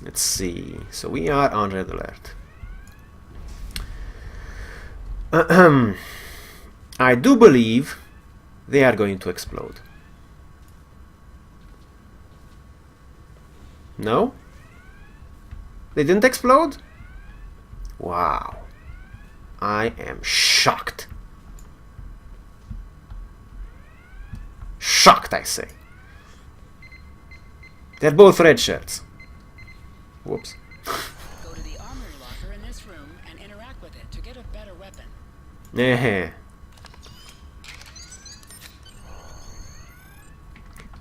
Let's see. So we are on red alert. I do believe they are going to explode. No? They didn't explode? Wow. I am shocked. Shocked, I say. They're both red shirts. Whoops. Go to the armory locker in this room and interact with it to get a better weapon.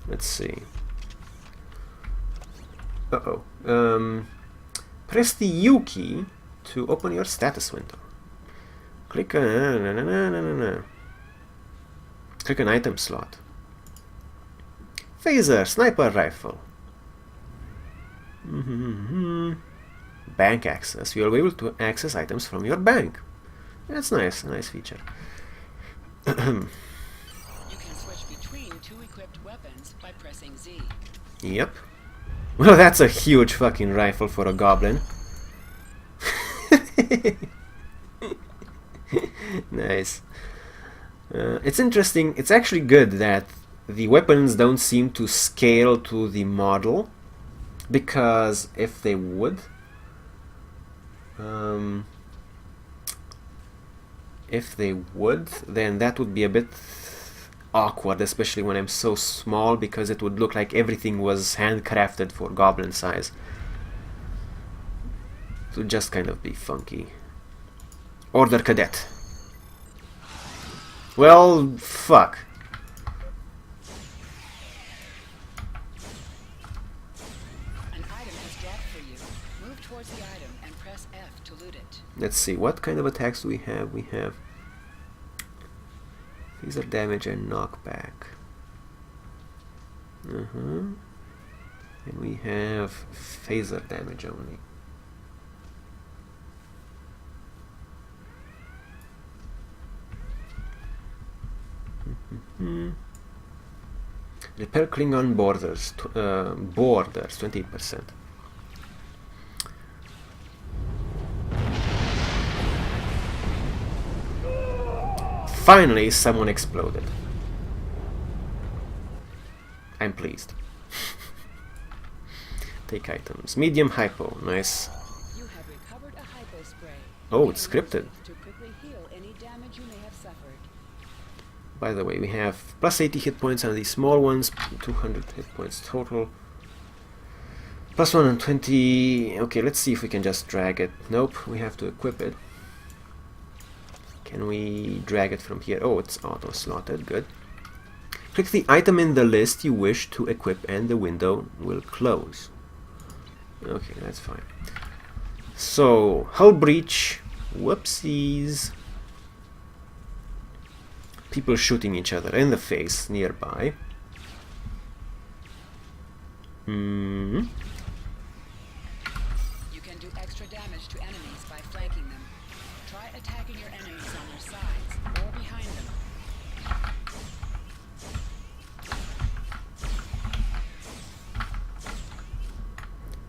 Let's see. Uh-oh. Press the U key to open your status window. Click on click an item slot. Phaser, sniper rifle. Bank access. You'll be able to access items from your bank. That's nice, a nice feature. You can switch between two equipped weapons by pressing Z. Yep. Well, that's a huge fucking rifle for a goblin. Nice. It's interesting. It's actually good that the weapons don't seem to scale to the model, because if they would, then that would be a bit awkward, especially when I'm so small, because it would look like everything was handcrafted for goblin size. It would just kind of be funky. Order cadet. Well, fuck. An item is dropped for you. Move towards the item and press F to loot it. Let's see, what kind of attacks do we have? We have phaser damage and knockback. And we have phaser damage only. Repair Klingon borders, 28%. Finally, someone exploded. I'm pleased. Take items. Medium hypo, nice. You have recovered a hypo spray. Oh, it's scripted. To quickly heal any damage you may have suffered. By the way, we have plus 80 hit points on these small ones, 200 hit points total. Plus 120. Okay, let's see if we can just drag it. Nope, we have to equip it. Can we drag it from here? Oh, it's auto slotted, good. Click the item in the list you wish to equip and the window will close. Okay, that's fine. So, hull breach. Whoopsies. People shooting each other in the face nearby. You can do extra damage to enemies by flanking them. Try attacking your enemies on their sides or behind them.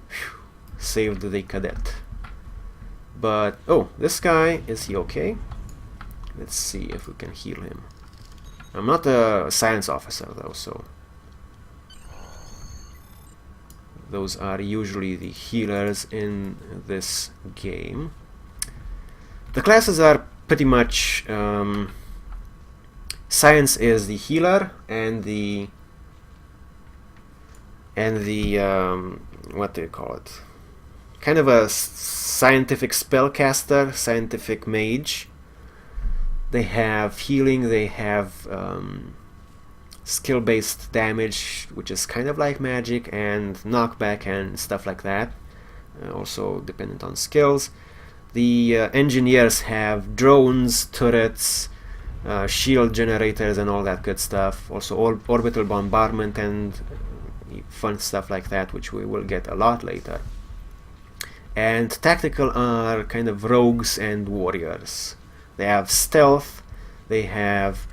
Whew. Saved the cadet. But, oh, this guy, is he okay? Let's see if we can heal him. I'm not a science officer though, so those are usually the healers in this game. The classes are pretty much science is the healer, and the what do you call it? Kind of a scientific spellcaster, scientific mage. They have healing, they have skill-based damage, which is kind of like magic, and knockback and stuff like that, also dependent on skills. The engineers have drones, turrets, shield generators and all that good stuff, also orbital bombardment and fun stuff like that, which we will get a lot later. And tactical are kind of rogues and warriors. They have stealth, they have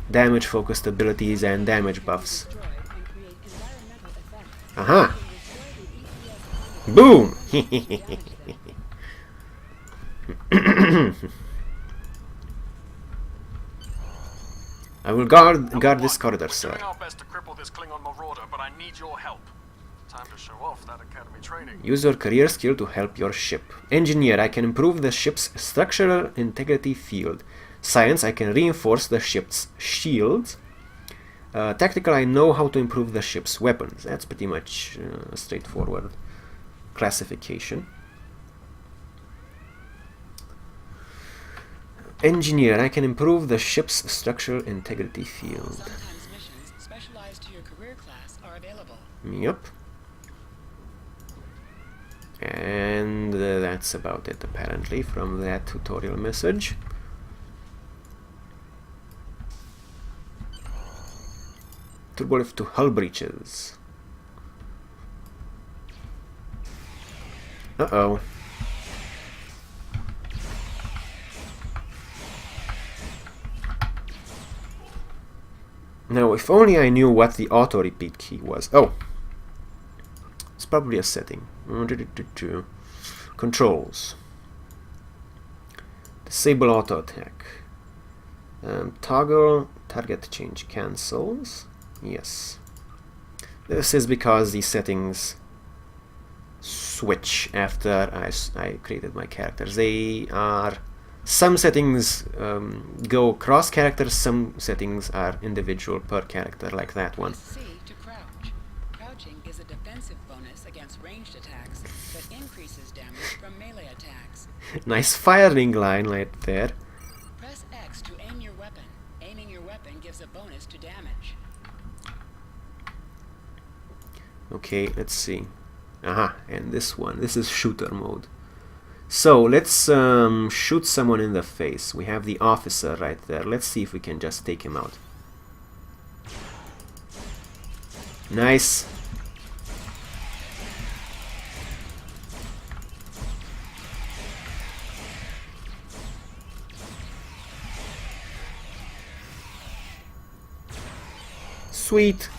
damage focused abilities and damage buffs. Aha! Boom! I will guard this corridor, sir. We're doing our best to cripple this Klingon marauder, but I need your help. Time to show off that academy training. Use your career skill to help your ship. Engineer, I can improve the ship's structural integrity field. Science, I can reinforce the ship's shields. Tactical, I know how to improve the ship's weapons. That's pretty much a straightforward classification. Engineer, I can improve the ship's structural integrity field. Sometimes missions specialized to your career class are available. Yep. And that's about it, apparently, from that tutorial message. Turbolift to hull breaches. Uh-oh. Now, if only I knew what the auto-repeat key was. Oh! It's probably a setting. Controls. Disable auto-attack. Toggle target change cancels. Yes. This is because the settings switch after I created my characters. They are... Some settings go cross characters, some settings are individual per character, like that one. C to crouch. Crouching is a defensive bonus against ranged attacks that increases damage from melee attacks. Nice firing line right there. Press X to aim your weapon. Aiming your weapon gives a bonus to damage. Okay, let's see. Aha, and this one. This is shooter mode. So, let's shoot someone in the face. We have the officer right there. Let's see if we can just take him out. Nice. Sweet.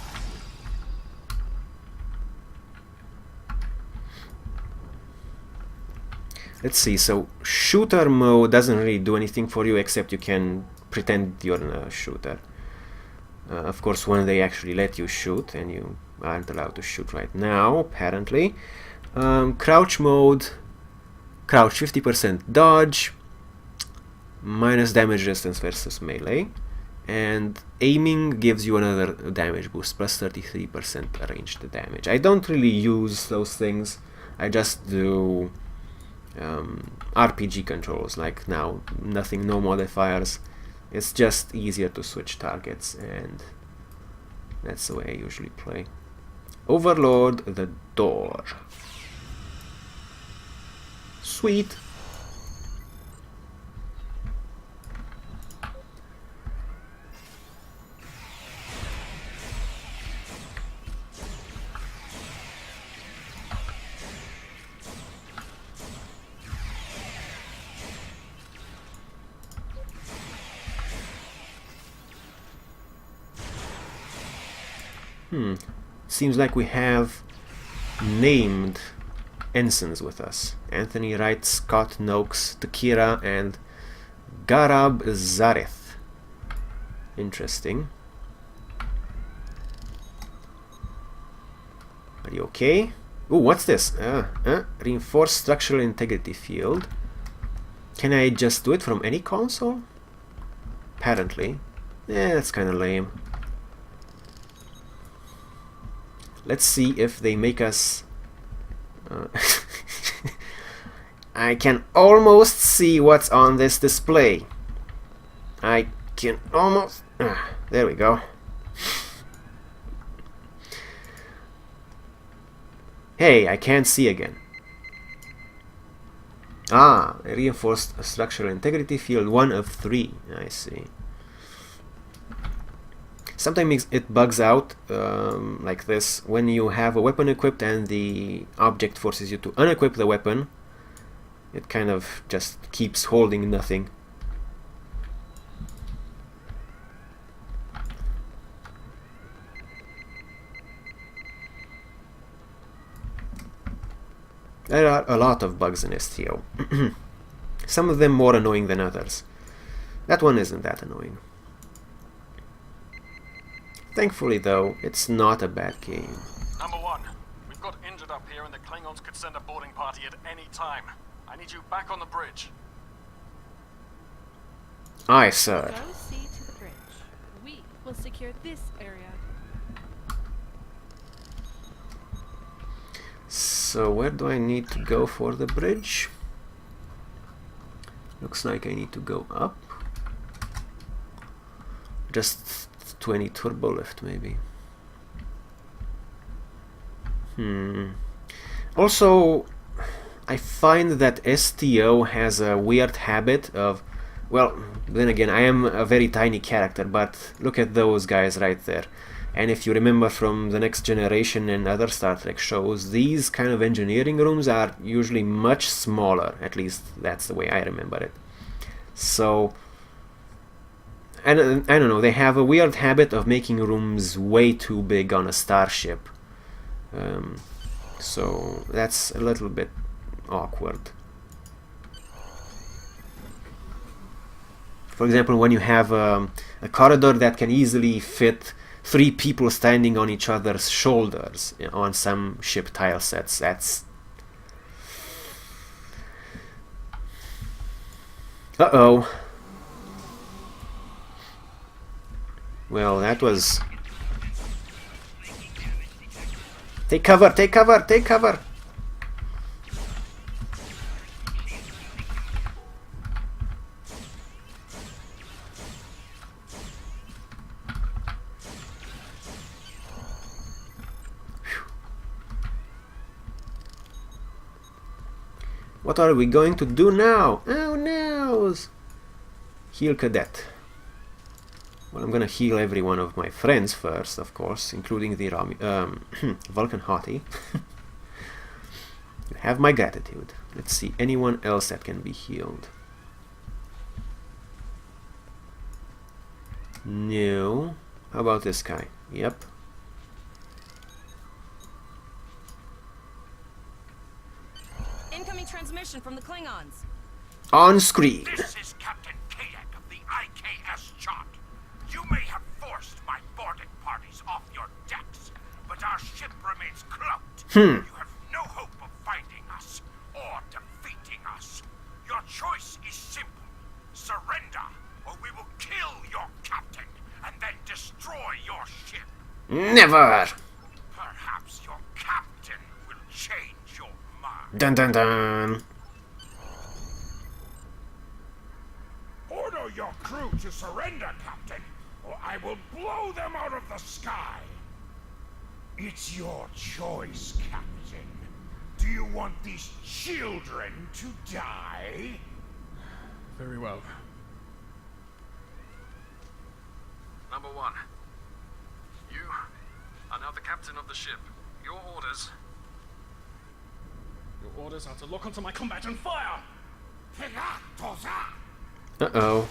Let's see, so shooter mode doesn't really do anything for you except you can pretend you're a shooter. Of course, when they actually let you shoot, and you aren't allowed to shoot right now, apparently. Crouch mode, crouch 50% dodge, minus damage resistance versus melee, and aiming gives you another damage boost, plus 33% ranged damage. I don't really use those things, I just do RPG controls, like now, nothing, no modifiers. It's just easier to switch targets, and that's the way I usually play. Overload the door. Sweet. Seems like we have named ensigns with us. Anthony Wright, Scott Noakes, Takira, and Garab Zareth. Interesting. Are you okay? Ooh, what's this? Reinforced structural integrity field. Can I just do it from any console? Apparently. Yeah, that's kind of lame. Let's see if they make us... I can almost see what's on this display. I can almost... there we go. Hey, I can't see again. Ah, a reinforced structural integrity field, 1 of 3. I see. Sometimes it bugs out like this when you have a weapon equipped and the object forces you to unequip the weapon. It kind of just keeps holding nothing. There are a lot of bugs in STO. Some of them more annoying than others. That one isn't that annoying. Thankfully though, it's not a bad game. Number 1, we've got injured up here and the Klingons could send a boarding party at any time. I need you back on the bridge. Aye, sir. Proceed to the bridge. We will secure this area. So where do I need to go for the bridge? Looks like I need to go up. Just 20 turbo lift maybe. Also, I find that STO has a weird habit of, well, then again, I am a very tiny character, but look at those guys right there. And if you remember from the Next Generation and other Star Trek shows, these kind of engineering rooms are usually much smaller. At least that's the way I remember it. So, I don't know, they have a weird habit of making rooms way too big on a starship. So that's a little bit awkward. For example, when you have a corridor that can easily fit 3 people standing on each other's shoulders on some ship tile sets, that's... Uh-oh. Well, that was... Take cover, take cover, take cover! What are we going to do now? Oh no! Heal cadet. Well, I'm gonna heal every one of my friends first, of course, including the Vulcan hottie. You have my gratitude. Let's see, anyone else that can be healed? No. How about this guy? Yep. Incoming transmission from the Klingons. On screen. This is Captain Kadek of the IKS chart. You may have forced my boarding parties off your decks, but our ship remains cloaked. You have no hope of finding us or defeating us. Your choice is simple. Surrender, or we will kill your captain and then destroy your ship. Never! Perhaps your captain will change your mind. Dun dun dun! Order your crew to surrender, Captain, or I will blow them out of the sky. It's your choice, Captain. Do you want these children to die? Very well. Number 1. You are now the captain of the ship. Your orders... Your orders are to lock onto my combat and fire! Uh-oh.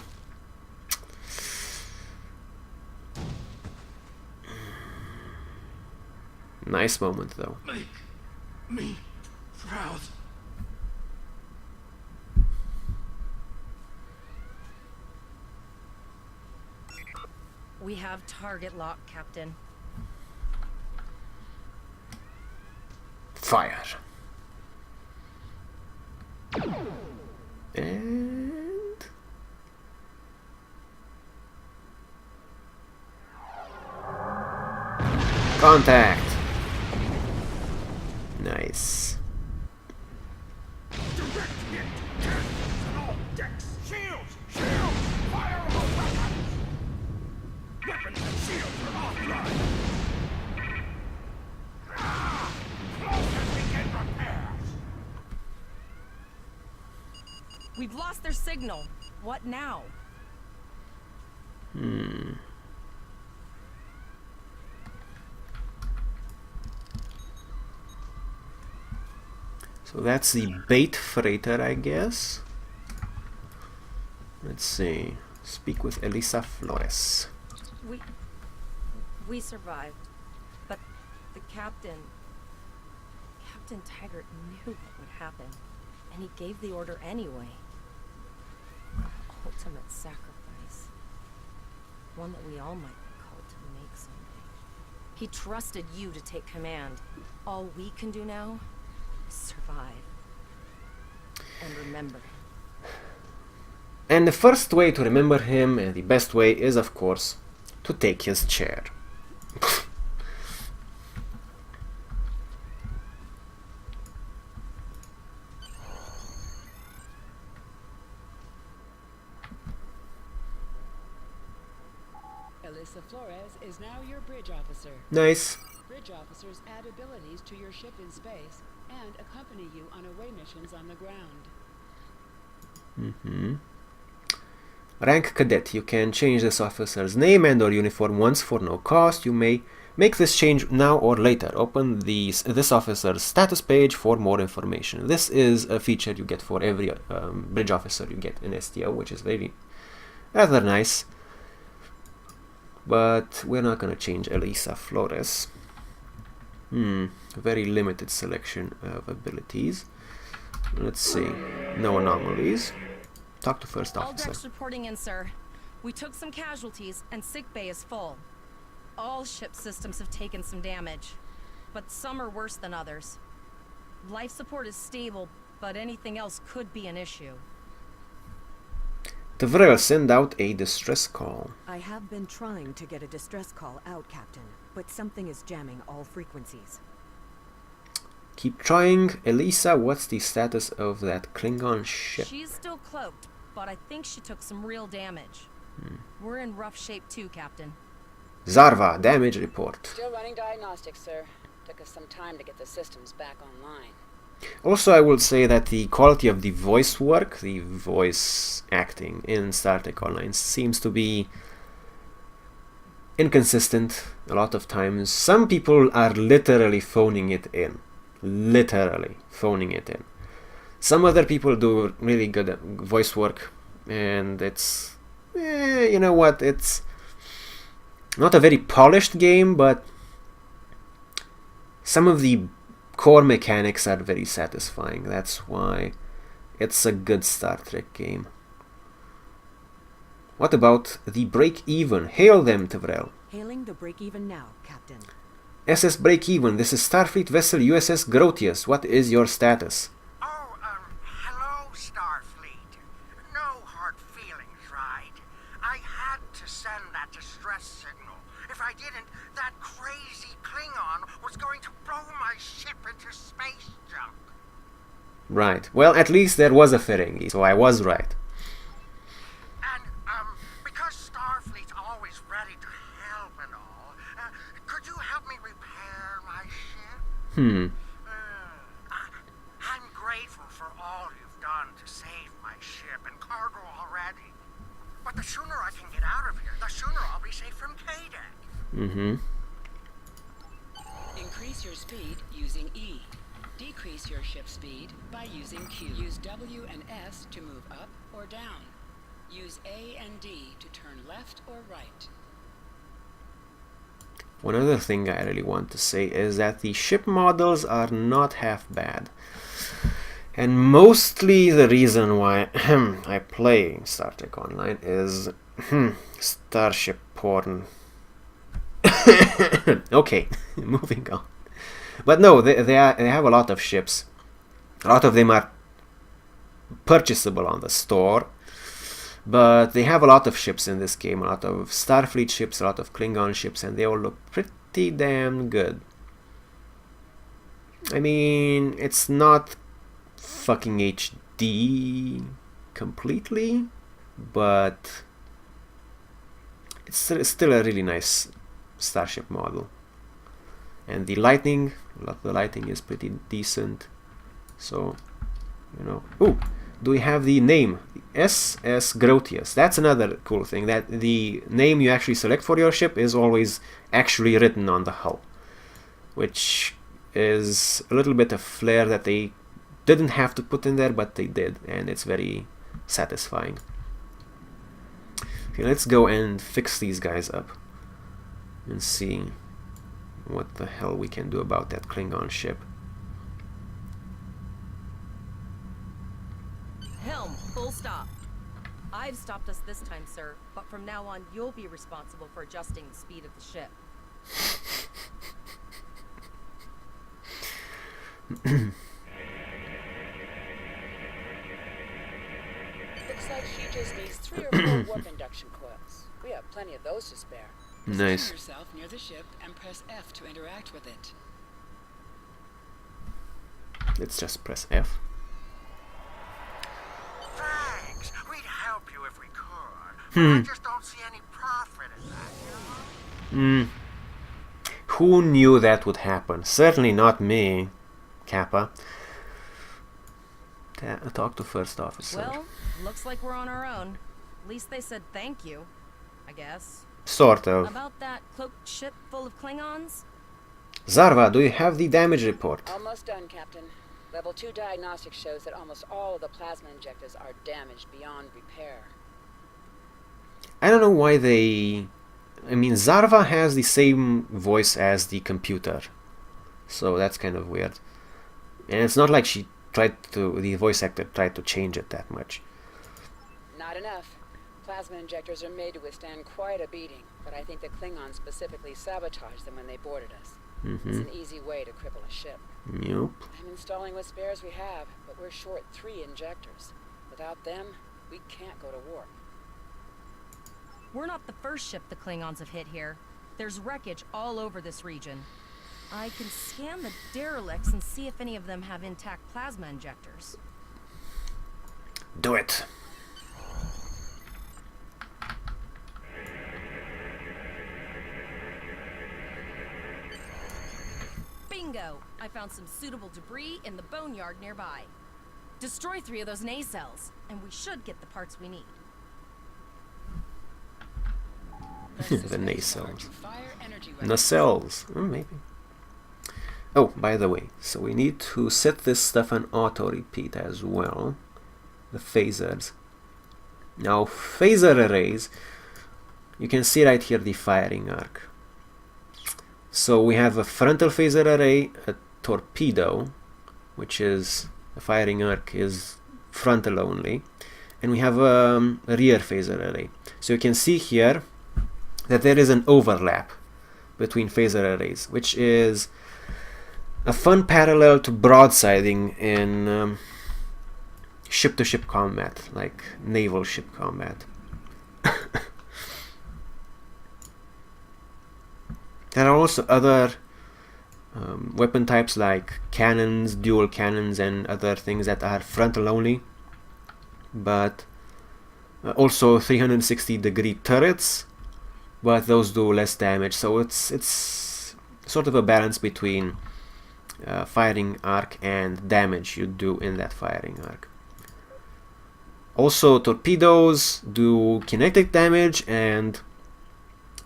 Nice moment, though. Make me proud. We have target lock, Captain. Fire. And... contact! Nice. Direct hit. On all decks. Shields! Shields! Fire all weapons! Weapons and shields are offline. Close and begin repairs. We've lost their signal. What now? So that's the bait freighter, I guess. Let's see. Speak with Elisa Flores. We survived, but the captain Captain Taggart knew what would happen, and he gave the order anyway. Ultimate sacrifice. One that we all might be called to make someday. He trusted you to take command. All we can do now is survive. And remember him. And the first way to remember him, and the best way, is of course to take his chair. Alyssa Flores is now your bridge officer. Nice. Bridge officers add abilities to your ship in space and accompany you on away missions on the ground. Rank Cadet. You can change this officer's name and or uniform once for no cost. You may make this change now or later. Open this officer's status page for more information. This is a feature you get for every bridge officer you get in STO, which is rather nice. But we're not going to change Alyssa Flores. Very limited selection of abilities. Let's see. No anomalies. Talk to first All officer. decks reporting in, sir. We took some casualties, and sickbay is full. All ship systems have taken some damage, but some are worse than others. Life support is stable, but anything else could be an issue. Devrel, send out a distress call. I have been trying to get a distress call out, Captain, but something is jamming all frequencies. Keep trying. Elisa, what's the status of that Klingon ship? She's still cloaked, but I think she took some real damage. We're in rough shape too, Captain. Zarva, damage report. Still running diagnostics, sir. Took us some time to get the systems back online. Also, I will say that the quality of the voice work, the voice acting in Star Trek Online seems to be inconsistent a lot of times. Some people are literally phoning it in. Literally phoning it in. Some other people do really good voice work, and it's, you know what, it's not a very polished game, but some of the core mechanics are very satisfying. That's why it's a good Star Trek game. What about the break-even? Hail them, Tevrel. Hailing the break-even now, Captain. SS break-even. This is Starfleet vessel USS Grotius. What is your status? Oh, hello, Starfleet. No hard feelings, right? I had to send that distress signal. If I didn't, that crazy Klingon was going to blow my ship into space junk. Right. Well, at least there was a Ferengi, so I was right. And, because Starfleet's always ready to help and all, could you help me repair my ship? I'm grateful for all you've done to save my ship and cargo already. But the sooner I can get out of here, the sooner I'll be safe from K-Deck. Increase your speed using E. Decrease your ship speed by using Q. Use W and S to move up or down. Use A and D to turn left or right. One other thing I really want to say is that the ship models are not half bad. And mostly the reason why I play Star Trek Online is starship porn. Okay, moving on. But no, they have a lot of ships. A lot of them are purchasable on the store. But they have a lot of ships in this game. A lot of Starfleet ships, a lot of Klingon ships, and they all look pretty damn good. I mean, it's not fucking HD completely, but it's still a really nice starship model. And the lighting, a lot of the lighting is pretty decent. So, you know. Ooh, do we have the name? SS Grotius. That's another cool thing, that the name you actually select for your ship is always actually written on the hull, which is a little bit of flair that they didn't have to put in there, but they did, and it's very satisfying. Okay, let's go and fix these guys up and see what the hell we can do about that Klingon ship. Full stop. I've stopped us this time, sir, but from now on, you'll be responsible for adjusting the speed of the ship. Looks like she just needs 3 or 4 warp induction coils. We have plenty of those to spare. Nice. Position yourself near the ship and press F to interact with it. Let's just press F. Thanks. We'd help you if we could. But I just don't see any profit in that, you know? Who knew that would happen? Certainly not me, Kappa. Talk to first officer. Well, looks like we're on our own. At least they said thank you, I guess. Sort of. About that cloaked ship full of Klingons? Zarva, do you have the damage report? Almost done, Captain. Level 2 diagnostics shows that almost all of the plasma injectors are damaged beyond repair. I don't know why they... I mean, Zarva has the same voice as the computer. So that's kind of weird. And it's not like she tried to... the voice actor tried to change it that much. Not enough. Plasma injectors are made to withstand quite a beating, but I think the Klingons specifically sabotaged them when they boarded us. It's an easy way to cripple a ship. Yep. I'm installing what spares we have, but we're short 3 injectors. Without them, we can't go to warp. We're not the first ship the Klingons have hit here. There's wreckage all over this region. I can scan the derelicts and see if any of them have intact plasma injectors. Do it. Bingo! I found some suitable debris in the boneyard nearby. Destroy 3 of those nacelles, and we should get the parts we need. The nacelles. Fire energy weapons. Nacelles. Maybe. Oh, by the way, so we need to set this stuff on auto repeat as well. The phasers. Now, phaser arrays, you can see right here the firing arc. So we have a frontal phaser array, a torpedo, which is the firing arc is frontal only, and we have a rear phaser array. So you can see here that there is an overlap between phaser arrays, which is a fun parallel to broadsiding in ship-to-ship combat, like naval ship combat. There are also other weapon types like cannons, dual cannons, and other things that are frontal only, but also 360-degree turrets, but those do less damage. So it's sort of a balance between firing arc and damage you do in that firing arc. Also, torpedoes do kinetic damage and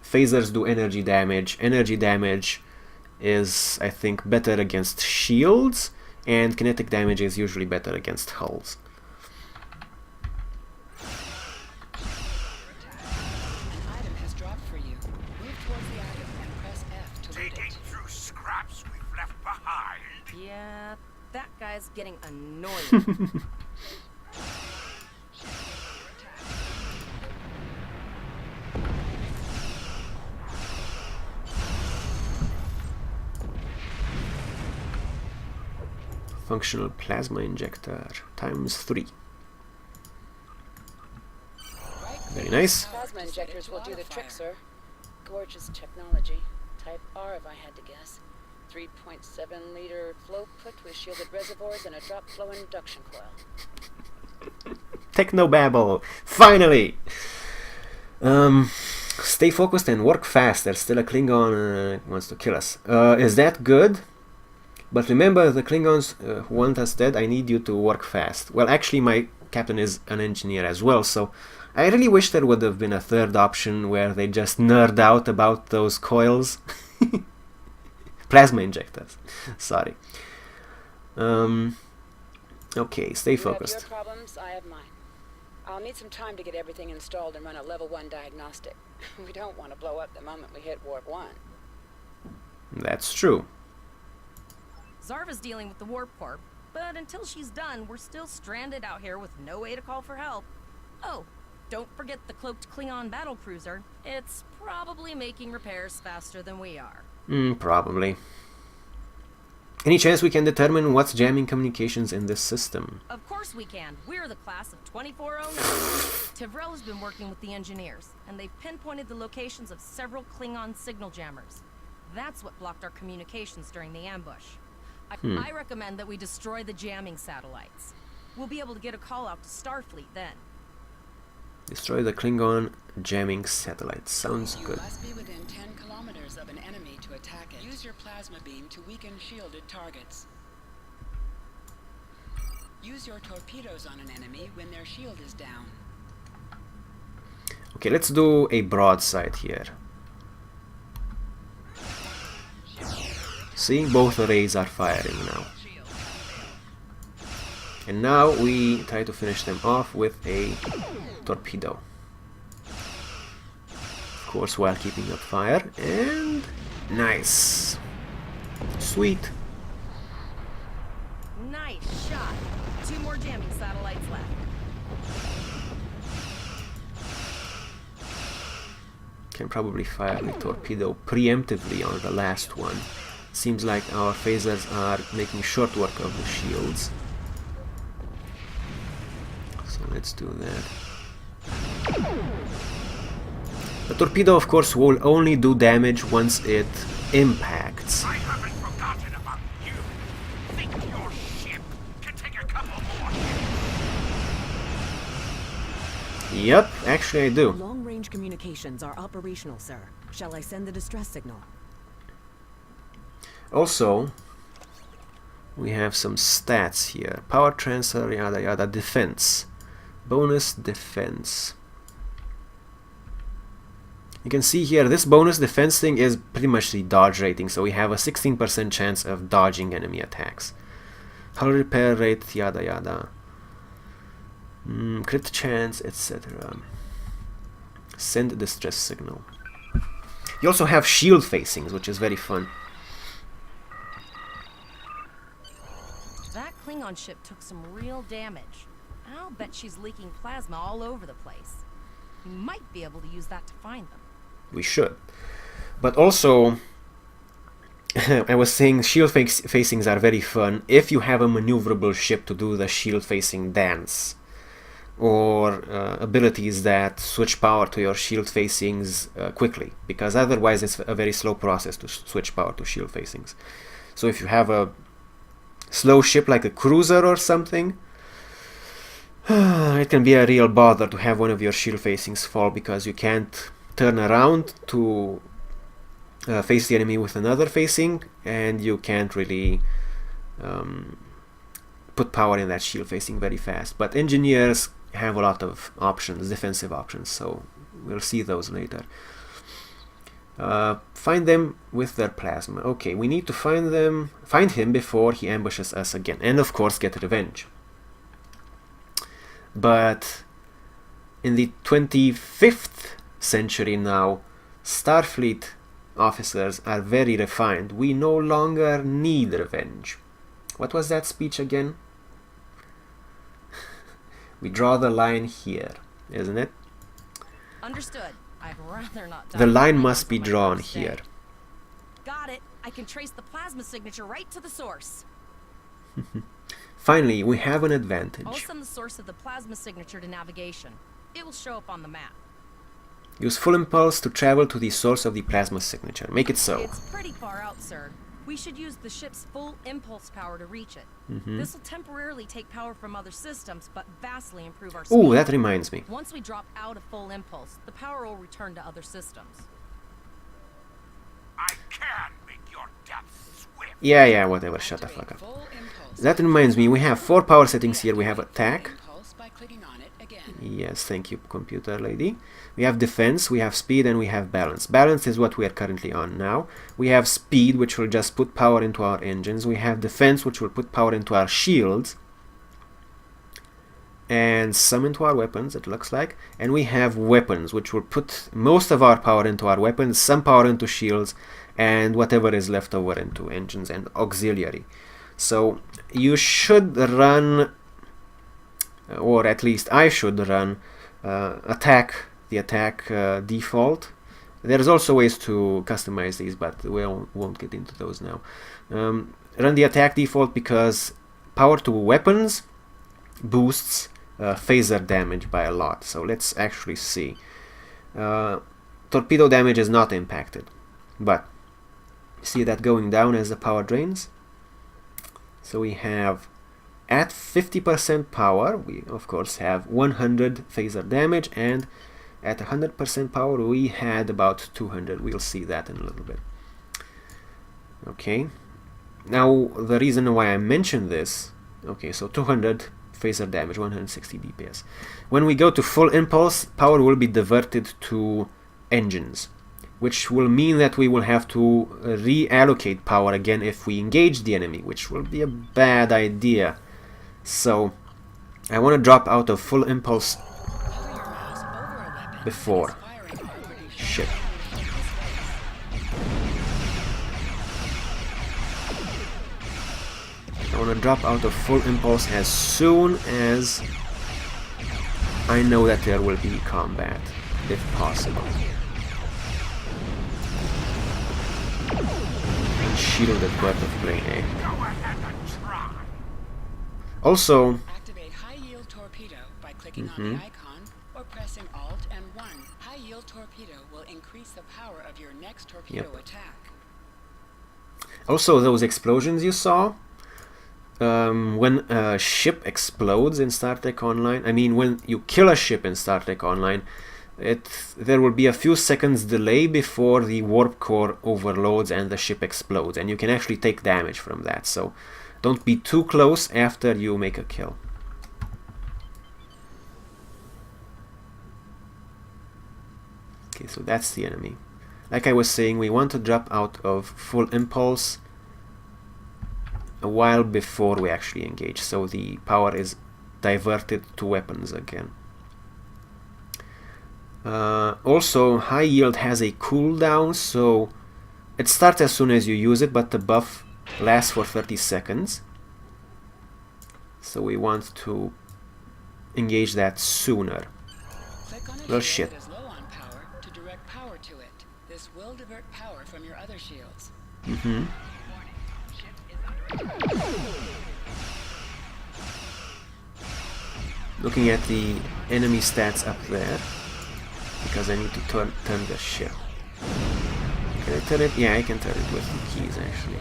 phasers do energy damage. Energy damage is, I think, better against shields, and kinetic damage is usually better against hulls. An item has dropped for you. Move towards the item and press F to loot Digging it. through scraps we've left behind. Yeah, that guy's getting annoying. Functional plasma injector ×3. Very nice. Plasma injectors will do the trick, sir. Gorgeous technology. Type R, if I had to guess. 3.7-liter flow put with shielded reservoirs and a drop flow induction coil. Technobabble! Finally! Stay focused and work fast. There's still a Klingon wants to kill us. Is that good? But remember, the Klingons who want us dead, I need you to work fast. Well, actually, my captain is an engineer as well, so I really wish there would have been a third option where they just nerd out about those coils. Plasma injectors. Sorry. Okay, stay focused. You have your problems, I have mine. I'll need some time to get everything installed and run a level 1 diagnostic. We don't want to blow up the moment we hit warp 1. That's true. Zarva's dealing with the warp core, But until she's done, we're still stranded out here with no way to call for help. Oh, don't forget the cloaked Klingon battlecruiser. It's probably making repairs faster than we are. Probably. Any chance we can determine what's jamming communications in this system? Of course we can. We're the class of 2409. Tivrel has been working with the engineers, and they've pinpointed the locations of several Klingon signal jammers. That's what blocked our communications during the ambush. I recommend that we destroy the jamming satellites. We'll be able to get a call out to Starfleet then. Destroy the Klingon jamming satellites. Sounds You good. must be within 10 kilometers of an enemy to attack it. Use your plasma beam to weaken shielded targets. Use your torpedoes on an enemy when their shield is down. Okay, let's do a broadside here. See, both arrays are firing now. And now we try to finish them off with a torpedo. Of course, while keeping up fire. And nice. Sweet. Nice shot. 2 more jamming satellites left. Can probably fire the torpedo preemptively on the last one. Seems like our phasers are making short work of the shields. So let's do that. The torpedo, of course, will only do damage once it impacts. I haven't forgotten about you. Think your ship can take a couple more hits? Yep, actually I do. Long-range communications are operational, sir. Shall I send the distress signal? Also, we have some stats here. Power transfer, yada yada, defense. Bonus defense. You can see here, this bonus defense thing is pretty much the dodge rating, so we have a 16% chance of dodging enemy attacks. Hull repair rate, yada yada. Crit chance, etc. Send distress signal. You also have shield facings, which is very fun. That Klingon ship took some real damage. I'll bet she's leaking plasma all over the place. We might be able to use that to find them. We should. But also, I was saying shield facings are very fun if you have a maneuverable ship to do the shield facing dance. Or abilities that switch power to your shield facings quickly. Because otherwise it's a very slow process to switch power to shield facings. So if you have a slow ship like a cruiser or something, it can be a real bother to have one of your shield facings fall because you can't turn around to face the enemy with another facing, and you can't really put power in that shield facing very fast. But engineers have a lot of options, defensive options, so we'll see those later. Find them with their plasma. Okay, we need to find him before he ambushes us again, and of course get revenge. But in the 25th century now, Starfleet officers are very refined. We no longer need revenge. What was that speech again? We draw the line here, isn't it? Understood. I'd rather not die. The line must be drawn here. Got it. I can trace the plasma signature right to the source. Finally, we have an I'll advantage. send the source of the plasma signature to navigation. It will show up on the map. Use full impulse to travel to the source of the plasma signature. Make it so. It's pretty far out, sir. We should use the ship's full impulse power to reach it. This will temporarily take power from other systems, but vastly improve our speed. Ooh, that reminds me. Once we drop out of full impulse, the power will return to other systems. I can make your death swift. Yeah, whatever, shut the fuck up. Full impulse. That reminds me, we have 4 power settings here. We have attack. Impulse by clicking on it again. Yes, thank you, computer lady. We have defense, we have speed, and we have balance. Balance is what we are currently on now. We have speed, which will just put power into our engines. We have defense, which will put power into our shields. And some into our weapons, it looks like. And we have weapons, which will put most of our power into our weapons, some power into shields, and whatever is left over into engines and auxiliary. So you should run, or at least I should run, the attack default. There's also ways to customize these, but we won't get into those now. Run the attack default because power to weapons boosts phaser damage by a lot. So let's actually see. Torpedo damage is not impacted, but see that going down as the power drains. So we have at 50% power, we of course have 100 phaser damage, and at 100% power we had about 200. We'll see that in a little bit. Okay, now the reason why I mentioned this, okay, so 200 phaser damage, 160 DPS. When we go to full impulse, power will be diverted to engines, which will mean that we will have to reallocate power again if we engage the enemy, which will be a bad idea. So I want to drop out of full impulse before. Shit. I want to drop out of full impulse as soon as I know that there will be combat, if possible. Shielded birth of grenade. Also, Activate high-yield torpedo by clicking on the icon or pressing Alt and 1. High-yield torpedo will increase the power of your next torpedo attack. Also, those explosions you saw, when a ship explodes in Star Trek Online, I mean when you kill a ship in Star Trek Online, there will be a few seconds delay before the warp core overloads and the ship explodes, and you can actually take damage from that, so don't be too close after you make a kill. Okay, so that's the enemy. Like I was saying, we want to drop out of full impulse a while before we actually engage, so the power is diverted to weapons again. Also, high yield has a cooldown, so it starts as soon as you use it, but the buff lasts for 30 seconds. So we want to engage that sooner. Well, shit. Is low on power to direct power to it. This will divert power from your other shields. Looking at the enemy stats up there, because I need to turn the ship. Can I turn it? Yeah, I can turn it with the keys actually.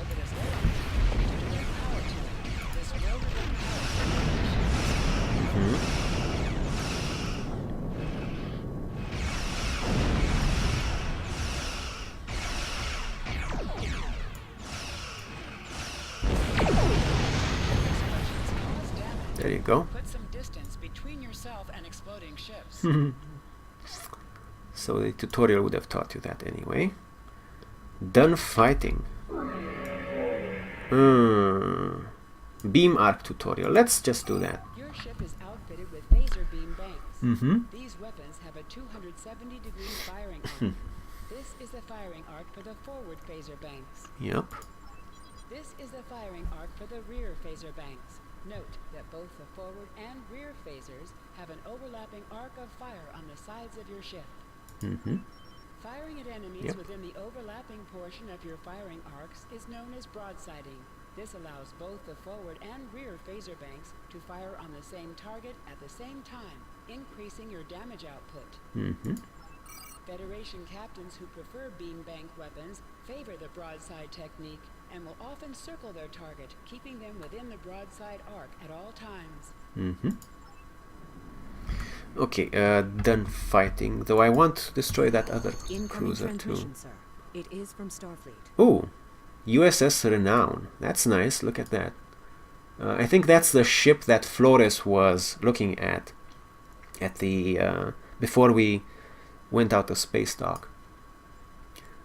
There you go. Put some distance between yourself and exploding ships. So the tutorial would have taught you that anyway. Done fighting. Beam arc tutorial. Let's just do that. Your ship is outfitted with phaser beam banks. These weapons have a 270-degree firing arc. This is the firing arc for the forward phaser banks. Yep. This is the firing arc for the rear phaser banks. Note that both the forward and rear phasers have an overlapping arc of fire on the sides of your ship. Firing at enemies within the overlapping portion of your firing arcs is known as broadsiding. This allows both the forward and rear phaser banks to fire on the same target at the same time, increasing your damage output. Federation captains who prefer beam bank weapons favor the broadside technique and will often circle their target, keeping them within the broadside arc at all times. Okay, done fighting, though I want to destroy that other cruiser too. Sir. It is from Starfleet. Oh, USS Renown. That's nice, look at that. I think that's the ship that Flores was looking at the before we went out of space dock.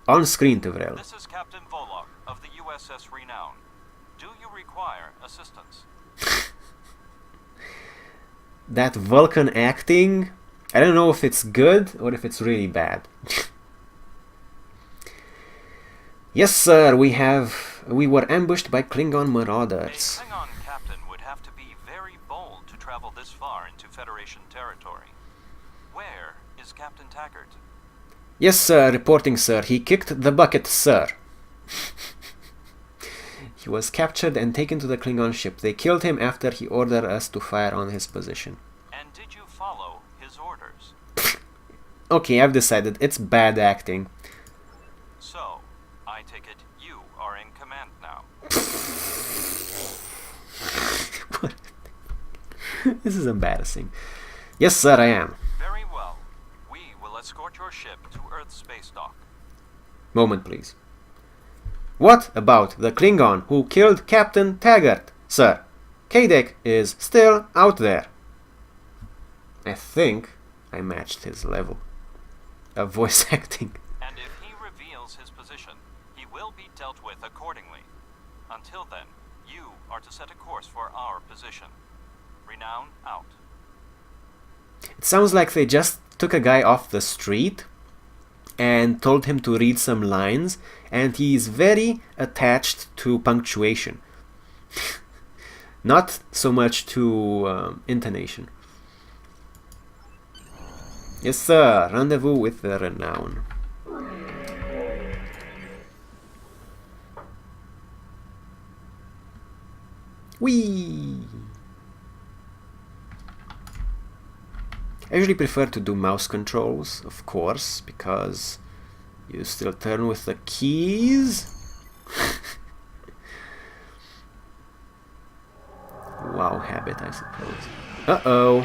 On screen, Tevrel. This is Captain Volok of the USS Renown. Do you require assistance? That Vulcan acting, I don't know if it's good or if it's really bad. Yes, sir, we have We were ambushed by Klingon A marauders. Klingon captain would have to be very bold to travel this far into Federation territory. Where is Captain Taggart? Yes, sir. Reporting, sir. He kicked the bucket, sir. He was captured and taken to the Klingon ship. They killed him after he ordered us to fire on his position. And did you follow his orders? Okay, I've decided. It's bad acting. So, I take it you are in command now. This is embarrassing. Yes, sir, I am. Very well. We will escort your ship to Earth's space dock. Moment, please. What about the Klingon who killed Captain Taggart, sir? Kadek is still out there. I think I matched his level of voice acting. And if he reveals his position, he will be dealt with accordingly. Until then, you are to set a course for our position. Renown out. It sounds like they just took a guy off the street and told him to read some lines, and he's very attached to punctuation. Not so much to intonation. Yes, sir. Rendezvous with the Renown. Whee! I usually prefer to do mouse controls, of course, because you still turn with the keys. Wow habit, I suppose. Uh-oh.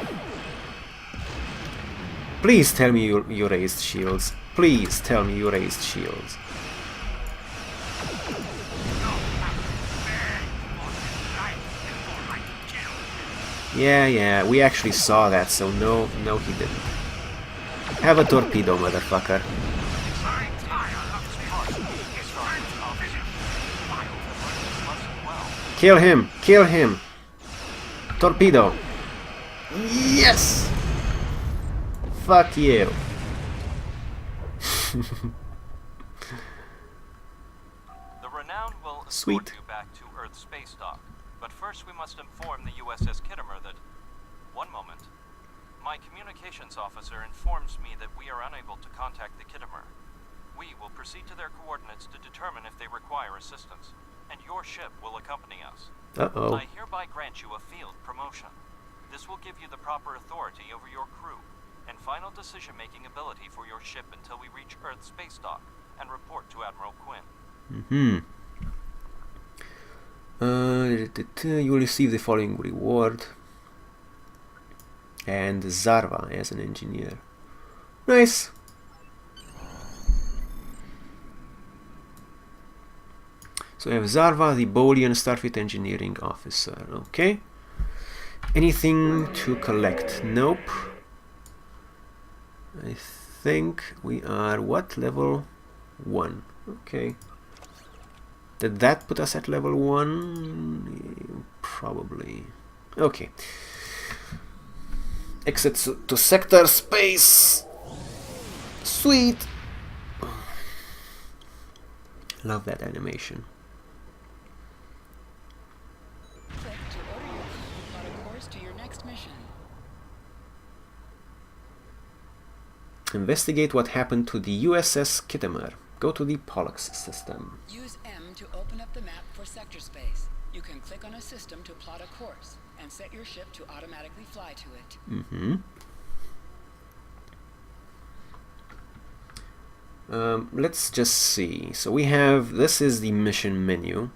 Please tell me you raised shields. Please tell me you raised shields. Yeah, we actually saw that, so no, he didn't. Have a torpedo, motherfucker. Kill him! Kill him! Torpedo! Yes! Fuck you! The Renown will escort Sweet. you back to Earth's space dock. But first we must inform the USS Kittimer that... One moment. My communications officer informs me that we are unable to contact the Kittimer. We will proceed to their coordinates to determine if they require assistance, and your ship will accompany us. Uh-oh. I hereby grant you a field promotion. This will give you the proper authority over your crew, and final decision-making ability for your ship until we reach Earth's space dock and report to Admiral Quinn. You will receive the following reward. And Zarva as an engineer. Nice! So we have Zarva, the Bolian Starfleet Engineering Officer. Okay. Anything to collect? Nope. I think we are, what, level 1? Okay. Did that put us at level 1? Probably. Okay. Exit to sector space. Sweet. Love that animation. Click to order your crew on a course to your next mission. Investigate what happened to the USS Kittimer. Go to the Pollux system. Use M to open up the map for sector space. You can click on a system to plot a course and set your ship to automatically fly to it. Let's just see. So we have, this is the mission menu,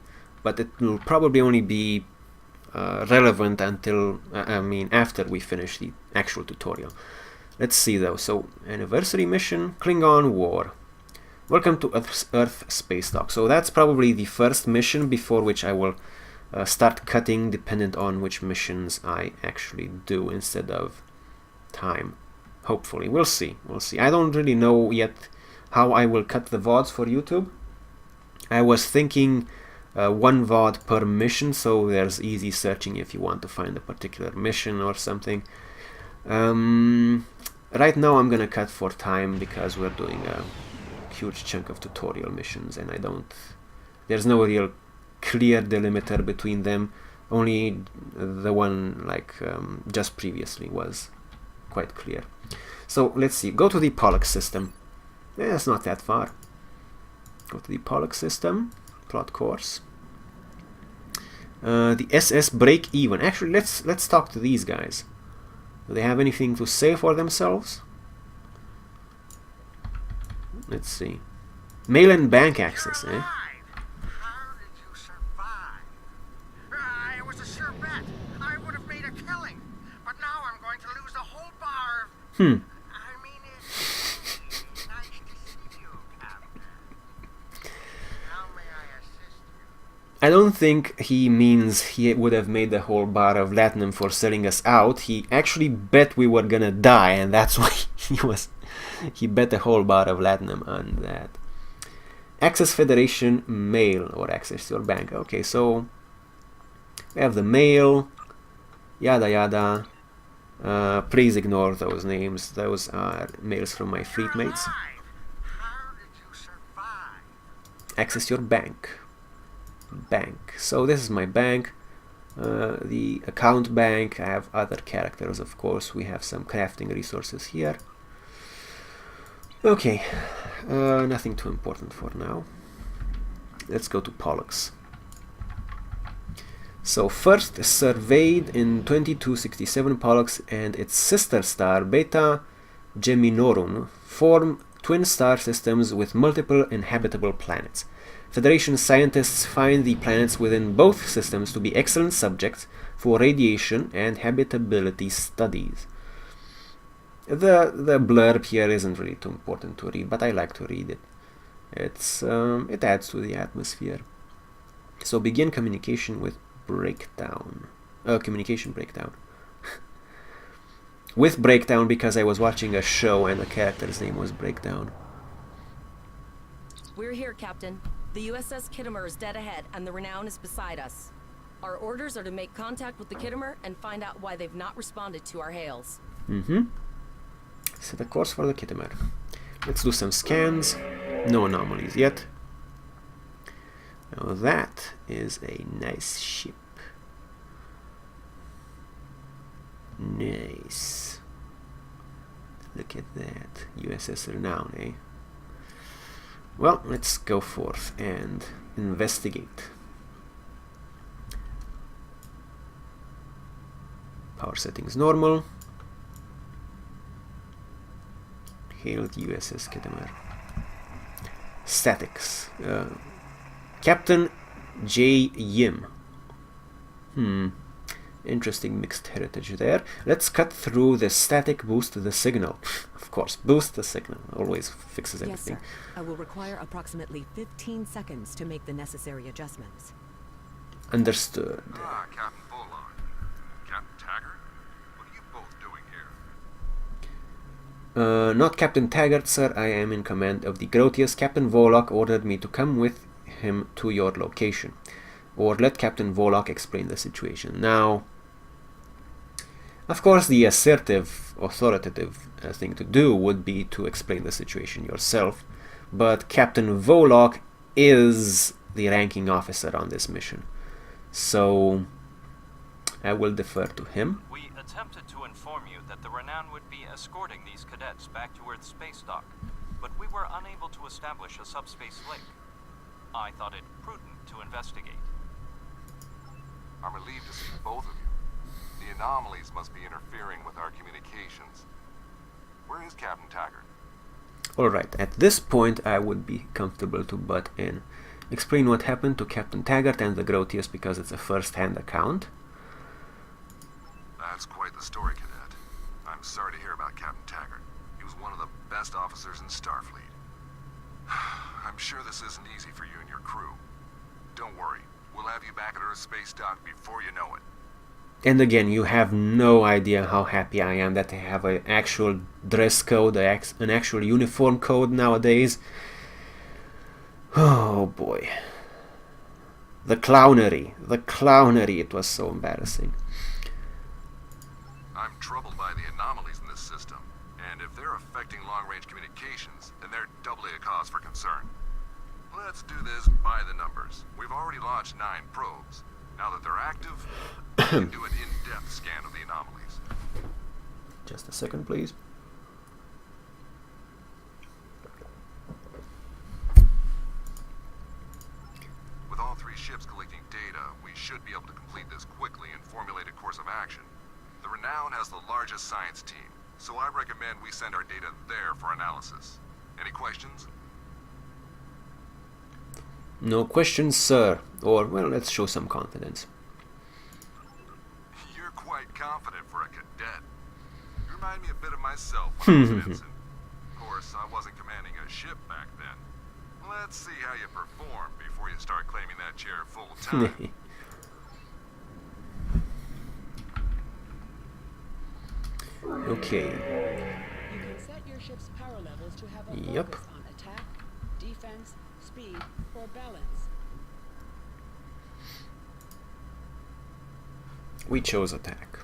but it will probably only be relevant until, after we finish the actual tutorial. Let's see though. So, anniversary mission, Klingon War. Welcome to Earth Space Dock. So that's probably the first mission, before which I will start cutting dependent on which missions I actually do instead of time. Hopefully. We'll see. We'll see. I don't really know yet how I will cut the VODs for YouTube. I was thinking 1 VOD per mission, so there's easy searching if you want to find a particular mission or something. Right now I'm gonna cut for time because we're doing a huge chunk of tutorial missions and there's no real clear delimiter between them. Only the one like just previously was quite clear. So let's see. Go to the Pollux system. Yeah, it's not that far. Go to the Pollux system. Plot course. The SS break even. Actually, let's talk to these guys. Do they have anything to say for themselves? Let's see. Mail and bank access, eh? How did you survive? It was a sure bet. I would have made a killing. But now I'm going to lose the whole bar of... I mean, it's nice to see you, Captain. How may I assist you? I don't think he means he would have made the whole bar of latinum for selling us out. He actually bet we were gonna die, and that's why he bet a whole bar of latinum on that. Access Federation mail or access to your bank. Okay, so we have the mail, yada yada. Please ignore those names. Those are mails from my fleet mates. How did you survive? Access your bank. Bank. So this is my bank. The account bank. I have other characters, of course. We have some crafting resources here. Okay, nothing too important for now. Let's go to Pollux. So first surveyed in 2267, Pollux and its sister star Beta Geminorum form twin star systems with multiple inhabitable planets. Federation scientists find the planets within both systems to be excellent subjects for radiation and habitability studies. The blurb here isn't really too important to read, but I like to read it. It adds to the atmosphere. So begin communication with breakdown. Communication breakdown. With breakdown because I was watching a show and the character's name was Breakdown. We're here, Captain. The USS Kittimer is dead ahead, and the Renown is beside us. Our orders are to make contact with the Kittimer and find out why they've not responded to our hails. Set a course for the Kittimer. Let's do some scans. No anomalies yet. Now that is a nice ship. Nice. Look at that. USS Renown, eh? Well, let's go forth and investigate. Power settings normal. Hailed USS Kittimer. Statics. Captain J. Yim. Interesting mixed heritage there. Let's cut through the static, boost the signal. Of course, boost the signal. Always fixes everything. Yes, sir. I will require approximately 15 seconds to make the necessary adjustments. Understood. Ah, Captain Bullock. Captain Taggart? What are you both doing here? Not Captain Taggart, sir. I am in command of the Grotius. Captain Volok ordered me to come with him to your location. Or let Captain Volok explain the situation. Now, of course, the assertive, authoritative thing to do would be to explain the situation yourself, but Captain Volok is the ranking officer on this mission, so I will defer to him. We attempted to inform you that the Renown would be escorting these cadets back to Earth's space dock, but we were unable to establish a subspace link. I thought it prudent to investigate. I'm relieved to see both of you. The anomalies must be interfering with our communications. Where is Captain Taggart? Alright, at this point I would be comfortable to butt in. Explain what happened to Captain Taggart and the Grotius because it's a first-hand account. That's quite the story, Cadet. I'm sorry to hear about Captain Taggart. He was one of the best officers in Starfleet. I'm sure this isn't easy for you and your crew. Don't worry. We'll have you back at Earth Space Dock before you know it. And again, you have no idea how happy I am that they have an actual dress code, an actual uniform code nowadays. Oh boy. The clownery, it was so embarrassing. I'm troubled by the anomalies in this system, and if they're affecting long-range communications, then they're doubly a cause for concern. Let's do this by the numbers. We've already launched 9 probes. Now that they're active, we can do an in-depth scan of the anomalies. Just a second, please. With all 3 ships collecting data, we should be able to complete this quickly and formulate a course of action. The Renown has the largest science team, so I recommend we send our data there for analysis. Any questions? No questions, sir. Or, well, let's show some confidence. You're quite confident for a cadet. You remind me a bit of myself when I was an ensign. Of course, I wasn't commanding a ship back then. Let's see how you perform before you start claiming that chair full time. Okay. You can set your ship's power levels to have a Yep. focus on attack, defense, speed, or balance. We chose attack.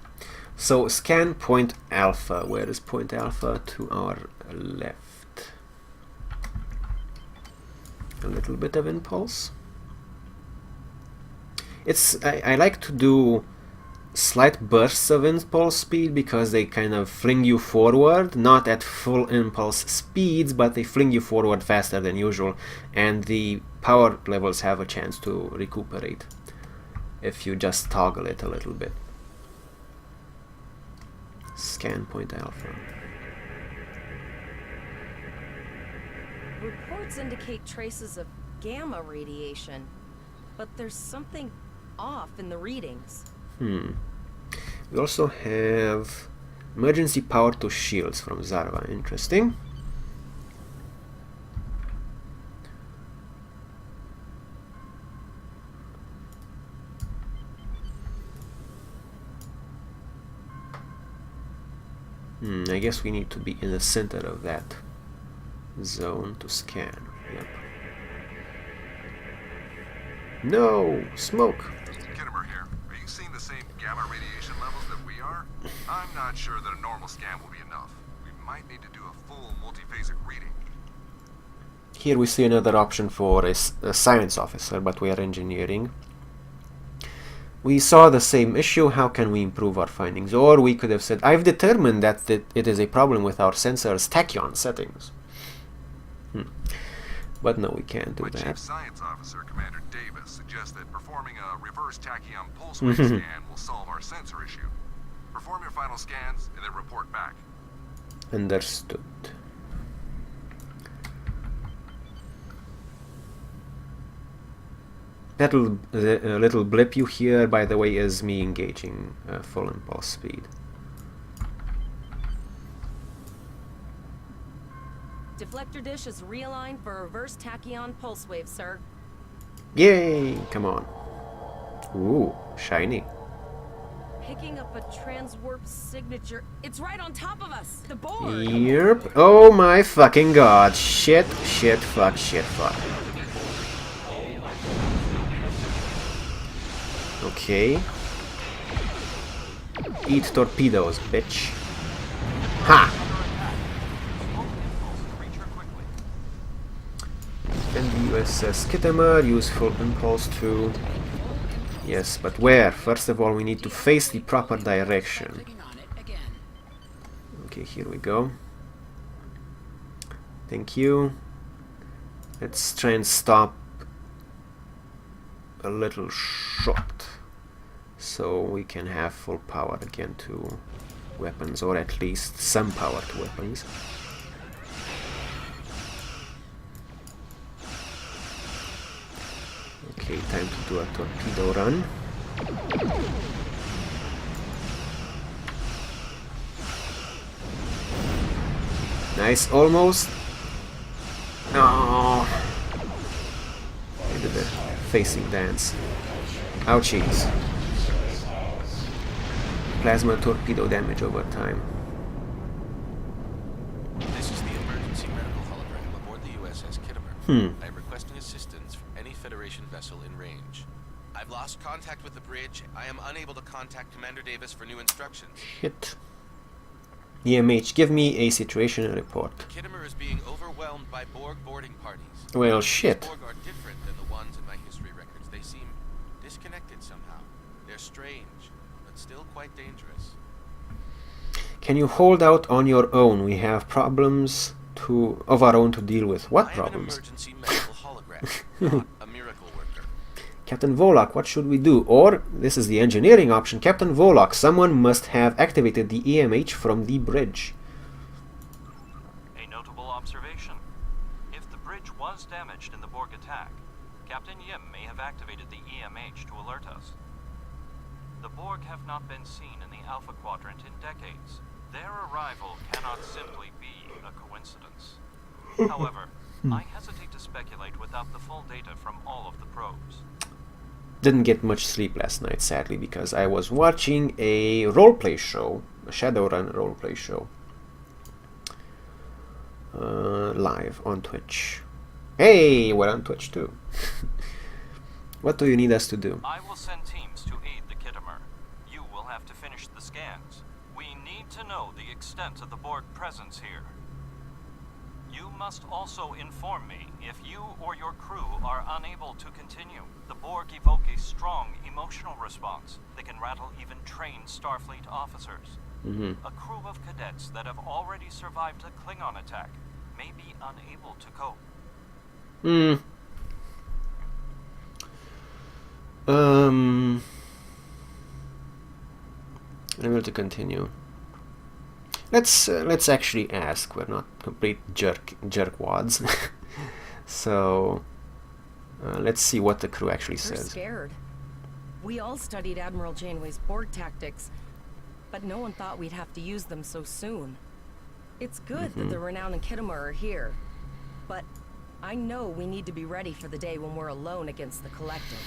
So scan point alpha. Where is point alpha? To our left. A little bit of impulse. I like to do slight bursts of impulse speed because they kind of fling you forward, not at full impulse speeds, but they fling you forward faster than usual, and the power levels have a chance to recuperate if you just toggle it a little bit. Scan point alpha. Reports indicate traces of gamma radiation, but there's something off in the readings. We also have emergency power to shields from Zarva. Interesting. I guess we need to be in the center of that zone to scan. Yep. No! Smoke! Kittimer here. Are you seeing the same gamma radiation levels that we are? I'm not sure that a normal scan will be enough. We might need to do a full multiphasic reading. Here we see another option for a science officer, but we are engineering. We saw the same issue. How can we improve our findings? Or we could have said, I've determined that it is a problem with our sensor's tachyon settings. But no, we can't do My that. Chief Science Officer, Commander Davis, suggests that performing a reverse tachyon pulse wave scan will solve our sensor issue. Perform your final scans and then report back. Understood. That little blip you hear, by the way, is me engaging full impulse speed. Deflector dish is realigned for reverse tachyon pulse wave, sir. Yay! Come on. Ooh, shiny. Picking up a transwarp signature. It's right on top of us. The board. Yep. Oh my fucking god. Shit, shit, fuck, shit, fuck. Okay. Eat torpedoes, bitch. Ha! And the USS Kittimer, useful impulse to... Yes, but where? First of all, we need to face the proper direction. Clicking on it again. Okay, here we go. Thank you. Let's try and stop a little short, so we can have full power again to weapons, or at least some power to weapons. Okay, time to do a torpedo run. Nice, almost. No. I did a facing dance. Ouchies. Plasma torpedo damage over time. This is the emergency medical hologram aboard the USS Kittimer. I am requesting assistance from any Federation vessel in range. I've lost contact with the bridge. I am unable to contact Commander Davis for new instructions. Shit. EMH, give me a situation report. The Kittimer is being overwhelmed by Borg boarding parties. Well, These shit. Borg are different than the ones in my history records. They seem disconnected somehow. They're strange, but still quite dangerous. Can you hold out on your own? We have problems of our own to deal with. What I am an problems? emergency medical hologram, not a miracle worker. Captain Volok, what should we do? Or, this is the engineering option, Captain Volok, someone must have activated the EMH from the bridge. A notable observation. If the bridge was damaged in the Borg attack, Captain Yim may have activated the EMH to alert us. The Borg have not been seen in the Alpha Quadrant in decades. Their arrival cannot simply be a coincidence. However, I hesitate to speculate without the full data from all of the probes. Didn't get much sleep last night, sadly, because I was watching a roleplay show, a Shadowrun roleplay show, live on Twitch. Hey, we're on Twitch too. What do you need us to do? I will send teams to aid the Kittimer. You will have to finish the scans. We need to know the extent of the Borg presence here. You must also inform me if you or your crew are unable to continue. The Borg evoke a strong emotional response that can rattle even trained Starfleet officers. A crew of cadets that have already survived a Klingon attack may be unable to cope. Unable to continue. Let's actually ask. We're not complete jerkwads. So let's see what the crew actually We're says. scared. We all studied Admiral Janeway's Borg tactics, but no one thought we'd have to use them so soon. It's good that the Renown and Kittimer are here, but I know we need to be ready for the day when we're alone against the Collective.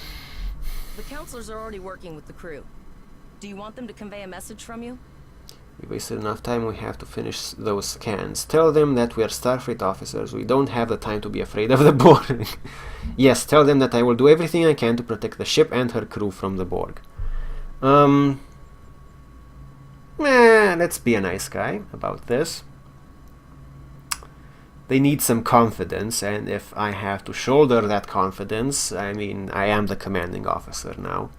The counselors are already working with the crew. Do you want them to convey a message from you? We wasted enough time, we have to finish those scans. Tell them that we are Starfleet officers, we don't have the time to be afraid of the Borg. Yes, tell them that I will do everything I can to protect the ship and her crew from the Borg. Let's be a nice guy about this. They need some confidence, and if I have to shoulder that confidence, I mean, I am the commanding officer now.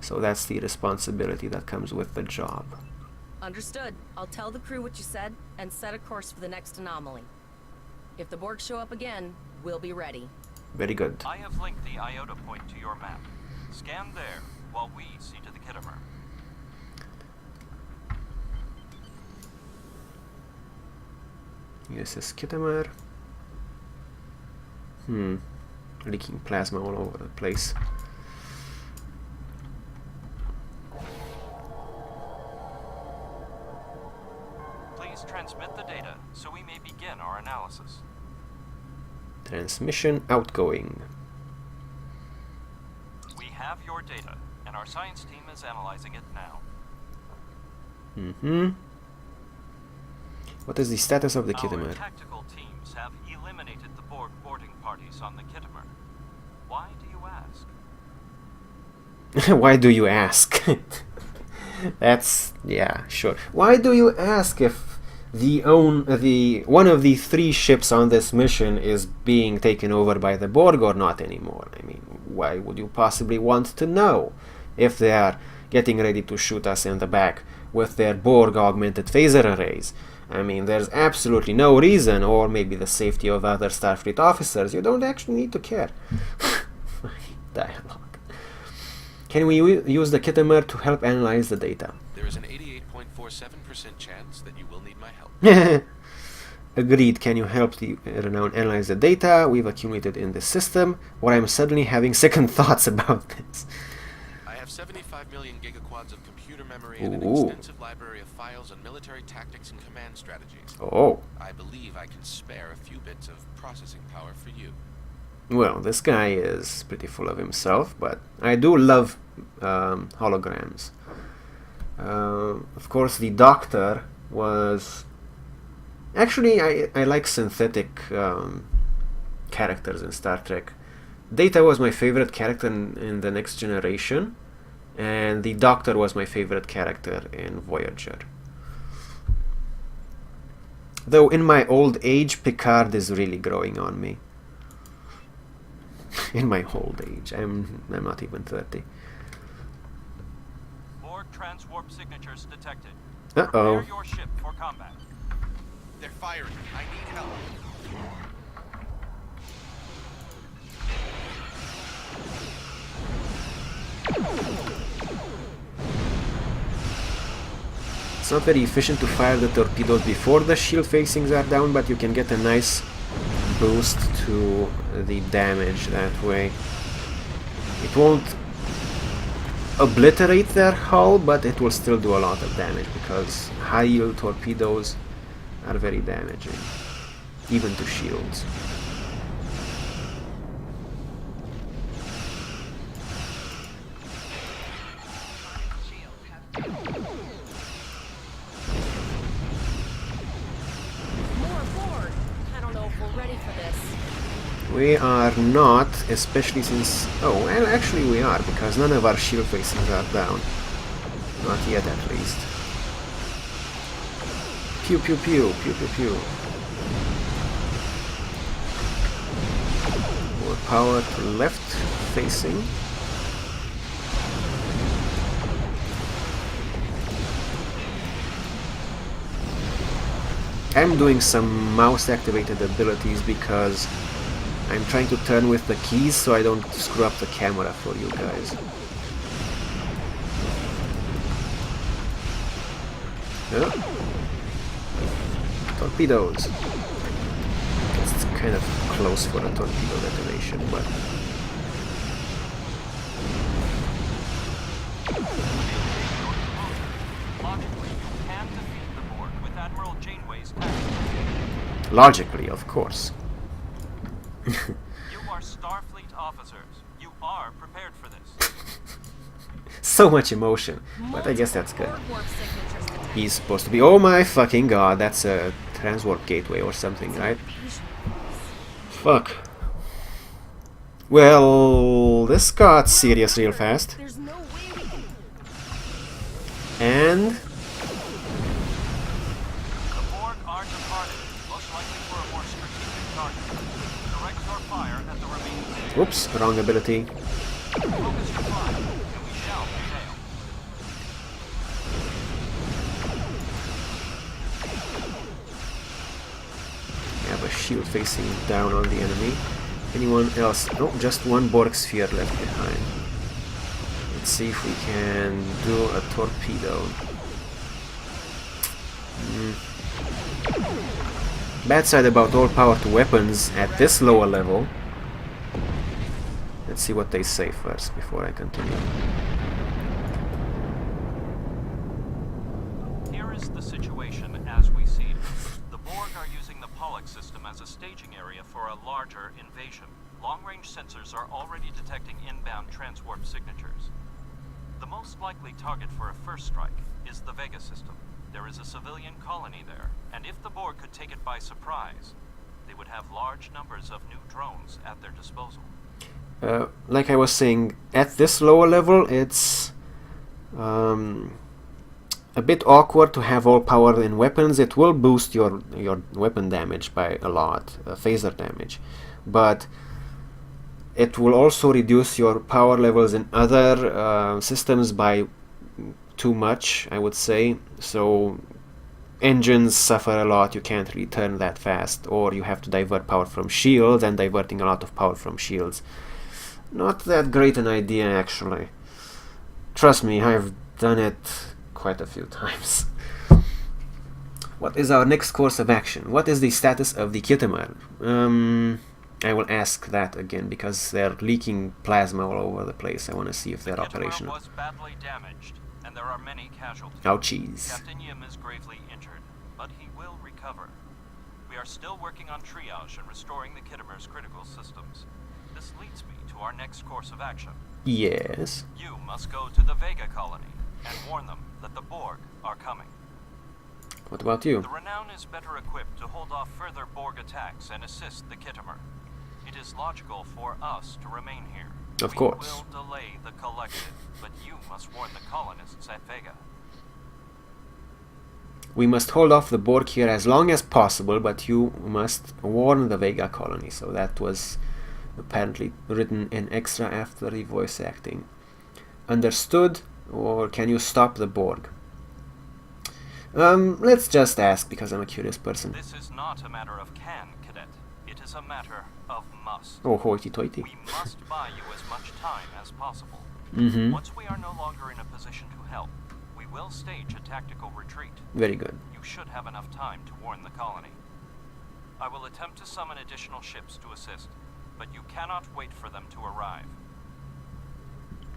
So that's the responsibility that comes with the job. Understood. I'll tell the crew what you said and set a course for the next anomaly. If the Borg show up again, we'll be ready. Very good. I have linked the Iota point to your map. Scan there while we see to the Kittimer. USS Kittimer. Leaking plasma all over the place. Please transmit the data so we may begin our analysis. Transmission outgoing. We have your data, and our science team is analyzing it now. What is the status of the Our Kittimer? tactical teams have eliminated the Borg boarding parties on the Kittimer. Why do you ask? Why do you ask? That's, yeah, sure. Why do you ask if one of the 3 ships on this mission is being taken over by the Borg or not anymore? I mean, why would you possibly want to know if they are getting ready to shoot us in the back with their Borg augmented phaser arrays? I mean, there's absolutely no reason, or maybe the safety of other Starfleet officers. You don't actually need to care. Dialogue. Can we use the Kittimer to help analyze the data? There is an 88.47% chance that you will need my help. Agreed. Can you help the Renown analyze the data we've accumulated in the system? Or I'm suddenly having second thoughts about this. I have 75 million gigaquads of computer memory and an extensive library of files on military tactics and command strategies. Oh. I believe I can spare a few bits of processing power for you. Well, this guy is pretty full of himself, but I do love holograms. Of course, the Doctor was... Actually, I like synthetic characters in Star Trek. Data was my favorite character in The Next Generation, and the Doctor was my favorite character in Voyager. Though in my old age, Picard is really growing on me. In my old age, I'm not even 30. Borg transwarp signatures detected. Uh-oh. Prepare your ship for combat. They're firing. I need help. It's not very efficient to fire the torpedoes before the shield facings are down, but you can get a nice boost to the damage that way. It won't obliterate their hull, but it will still do a lot of damage because high yield torpedoes are very damaging, even to shields. We are not, especially since... Oh, well, actually we are, because none of our shield facings are down. Not yet, at least. Pew pew pew, pew pew pew. More power to left facing. I'm doing some mouse-activated abilities because I'm trying to turn with the keys so I don't screw up the camera for you guys. Torpedoes. It's kind of close for a torpedo detonation, but... Logically, you can defeat the Borg with Admiral Janeway's tactics. Logically, of course. You are Starfleet officers. You are prepared for this. So much emotion, but I guess that's good. He's supposed to be... Oh my fucking god, that's a transwarp gateway or something, right? Fuck. Well, this got serious real fast. And... The Borg are departed, most likely for a more strategic target. Direct your fire at the remaining... Oops, wrong ability. Focus your fire, and we shall prevail. I have a shield facing down on the enemy. Anyone else? No, just one Borg sphere left behind. Let's see if we can do a torpedo. Bad side about all power to weapons at this lower level. Let's see what they say first before I continue. Here is the situation as we see it. The Borg are using the Pollux system as a staging area for a larger invasion. Long-range sensors are already detecting inbound transwarp signatures. The most likely target for a first strike is the Vega system. There is a civilian colony there, and if the Borg could take it by surprise, they would have large numbers of new drones at their disposal. Like I was saying, at this lower level, it's a bit awkward to have all power in weapons. It will boost your weapon damage by a lot, phaser damage, but it will also reduce your power levels in other systems by too much, I would say. So engines suffer a lot, you can't really turn that fast, or you have to divert power from shields, and diverting a lot of power from shields, not that great an idea actually. Trust me, I've done it quite a few times. What is our next course of action? What is the status of the Kittimer? I will ask that again because they're leaking plasma all over the place. I want to see if they're operational. The Kittimer was badly damaged, and there are many casualties. Ouchies. Captain Yim is gravely injured, but he will recover. We are still working on triage and restoring the Kittimer's critical systems. This leads me to our next course of action. Yes. You must go to the Vega colony and warn them that the Borg are coming. What about you? The Renown is better equipped to hold off further Borg attacks and assist the Kittimer. It is logical for us to remain here. Of course. We will delay the collective, but you must warn the colonists at Vega. We must hold off the Borg here as long as possible, but you must warn the Vega colony. So that was apparently written in extra after the voice acting. Understood? Or can you stop the Borg? Let's just ask, because I'm a curious person. This is not a matter of can, Cadet. It is a matter of must. Oh, hoity-toity. We must buy you as much time as possible. Once we are no longer in a position to help, we will stage a tactical retreat. Very good. You should have enough time to warn the colony. I will attempt to summon additional ships to assist, but you cannot wait for them to arrive.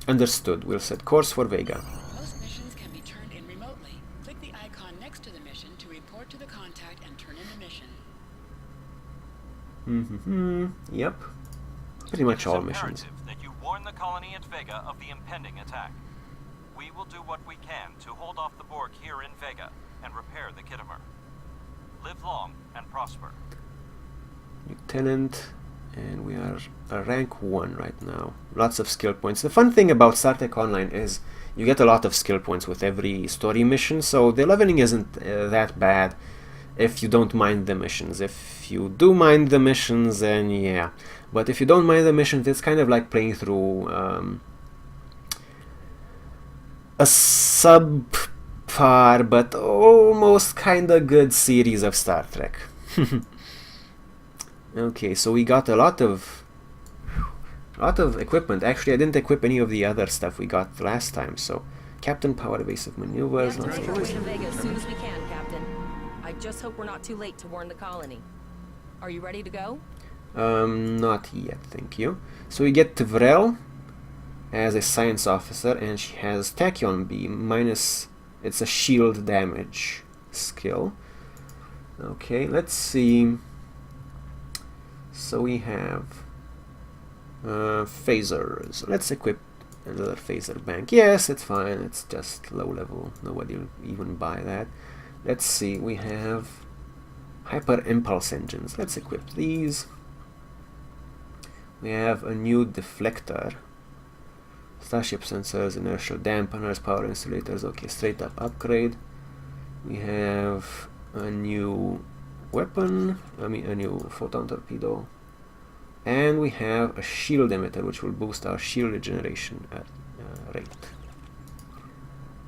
Understood. We'll set course for Vega. Most missions can be turned in remotely. Click the icon next to the mission to report to the contact and turn in the mission. Yep. Pretty much all It is missions. imperative that you warn the colony at Vega of the impending attack. We will do what we can to hold off the Borg here in Vega and repair the Kittimer. Live long and prosper. Lieutenant, and we are a rank 1 right now. Lots of skill points. The fun thing about Star Trek Online is you get a lot of skill points with every story mission, so the leveling isn't that bad if you don't mind the missions. If you do mind the missions, then yeah. But if you don't mind the missions, it's kind of like playing through a subpar but almost kinda good series of Star Trek. Okay, so we got a lot of equipment. Actually, I didn't equip any of the other stuff we got last time. So, Captain, power evasive maneuvers. We have to make our way to Vega as soon as we can, Captain. I just hope we're not too late to warn the colony. Are you ready to go? Not yet, thank you. So we get Tvrel as a science officer, and she has tachyon beam minus. It's a shield damage skill. Okay, let's see. So we have phasers. Let's equip another phaser bank. Yes, it's fine. It's just low level. Nobody will even buy that. Let's see. We have hyper impulse engines. Let's equip these. We have a new deflector. Starship sensors, inertial dampeners, power insulators. Okay, straight up upgrade. We have a new weapon, a new photon torpedo, and we have a shield emitter which will boost our shield regeneration rate.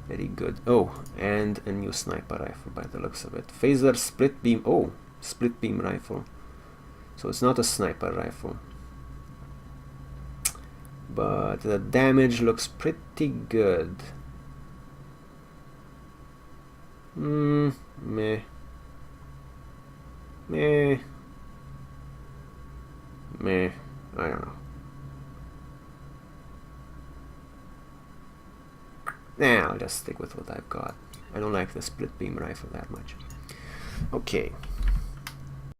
Very good. Oh, and a new sniper rifle by the looks of it. Phaser split beam. Oh, split beam rifle. So it's not a sniper rifle, but the damage looks pretty good. Meh. Meh. Meh. I don't know. Nah, I'll just stick with what I've got. I don't like the split beam rifle that much. Okay.